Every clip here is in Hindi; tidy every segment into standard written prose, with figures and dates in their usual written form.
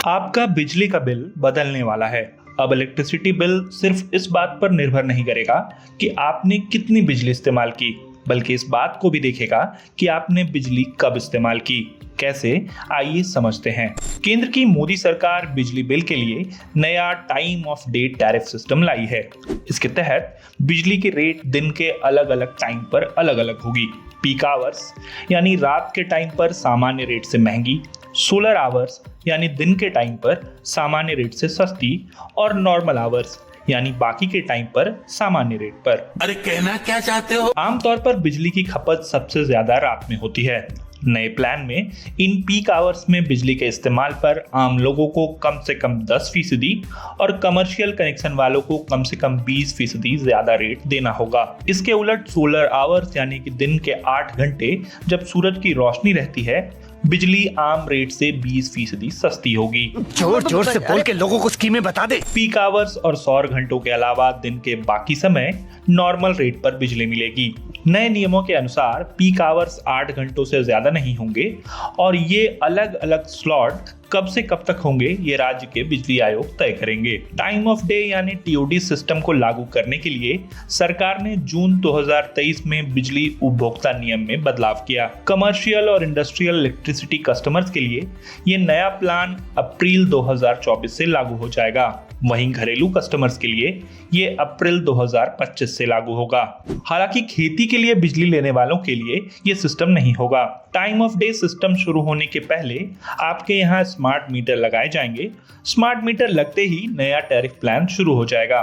आपका बिजली का बिल बदलने वाला है। अब इलेक्ट्रिसिटी बिल सिर्फ इस बात पर निर्भर नहीं करेगा कि आपने कितनी बिजली इस्तेमाल की, बल्कि इस बात को भी देखेगा कि आपने बिजली कब इस्तेमाल की। कैसे, आइए समझते हैं। केंद्र की मोदी सरकार बिजली बिल के लिए नया time of day tariff system लाई है। इसके तहत बिजली की रेट दिन के अलग अलग टाइम पर अलग अलग होगी। पीक आवर्स यानी रात के टाइम पर सामान्य रेट से महंगी, सोलर आवर्स यानी दिन के टाइम पर सामान्य रेट से सस्ती, और नॉर्मल आवर्स यानी बाकी के टाइम पर सामान्य रेट पर। अरे कहना क्या चाहते हो? आमतौर पर बिजली की खपत सबसे ज्यादा रात में होती है। नए प्लान में इन पीक आवर्स में बिजली के इस्तेमाल पर आम लोगों को कम से कम 10% और कमर्शियल कनेक्शन वालों को कम से कम 20% ज्यादा रेट देना होगा। इसके उलट सोलर आवर्स यानी कि दिन के 8 घंटे जब सूरज की रोशनी रहती है, बिजली आम रेट से 20% सस्ती होगी। जोर जोर से बोल के लोगों को स्कीमें बता दे। पीक आवर्स और सौर घंटों के अलावा दिन के बाकी समय नॉर्मल रेट पर बिजली मिलेगी। नए नियमों के अनुसार पीक आवर्स 8 घंटों से ज्यादा नहीं होंगे और ये अलग अलग स्लॉट कब से कब तक होंगे ये राज्य के बिजली आयोग तय करेंगे। टाइम ऑफ डे यानी टीओडी सिस्टम को लागू करने के लिए सरकार ने जून 2023 में बिजली उपभोक्ता नियम में बदलाव किया। कमर्शियल और इंडस्ट्रियल इलेक्ट्रिसिटी कस्टमर्स के लिए ये नया प्लान अप्रैल 2024 से लागू हो जाएगा। वहीं घरेलू कस्टमर्स के लिए ये अप्रैल 2025 से लागू होगा। हालांकि खेती के लिए बिजली लेने वालों के लिए ये सिस्टम नहीं होगा। टाइम ऑफ डे सिस्टम शुरू होने के पहले आपके यहाँ स्मार्ट मीटर लगाए जाएंगे। स्मार्ट मीटर लगते ही नया टैरिफ प्लान शुरू हो जाएगा।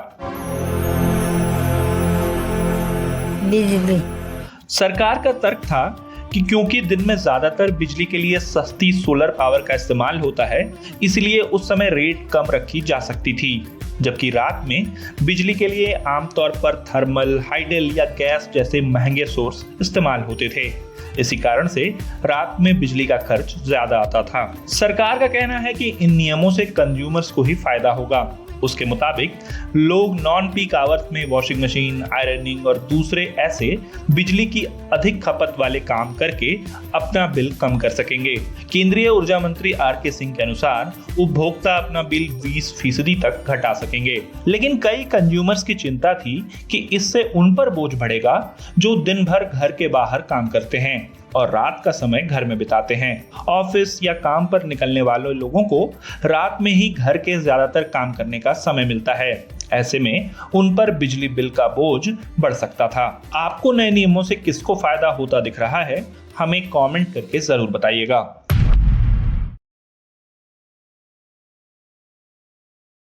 सरकार का तर्क था कि क्योंकि दिन में ज्यादातर बिजली के लिए सस्ती सोलर पावर का इस्तेमाल होता है, इसलिए उस समय रेट कम रखी जा सकती थी, जबकि रात में बिजली के लिए आमतौर पर थर्मल, हाइडल या गैस जैसे महंगे सोर्स इस्तेमाल होते थे। इसी कारण से रात में बिजली का खर्च ज्यादा आता था। सरकार का कहना है कि इन नियमों से कंज्यूमर्स को ही फायदा होगा। उसके मुताबिक लोग नॉन पीक आवर्स में वॉशिंग मशीन, आयरनिंग और दूसरे ऐसे बिजली की अधिक खपत वाले काम करके अपना बिल कम कर सकेंगे। केंद्रीय ऊर्जा मंत्री आर.के. सिंह के अनुसार उपभोक्ता अपना बिल 20% तक घटा सकेंगे। लेकिन कई कंज्यूमर्स की चिंता थी कि इससे उन पर बोझ बढ़ेगा जो दिन भर घर के बाहर काम करते हैं और रात का समय घर में बिताते हैं। ऑफिस या काम पर निकलने वाले लोगों को रात में ही घर के ज्यादातर काम करने का समय मिलता है। ऐसे में उन पर बिजली बिल का बोझ बढ़ सकता था। आपको नए नियमों से किसको फायदा होता दिख रहा है, हमें कमेंट करके जरूर बताइएगा।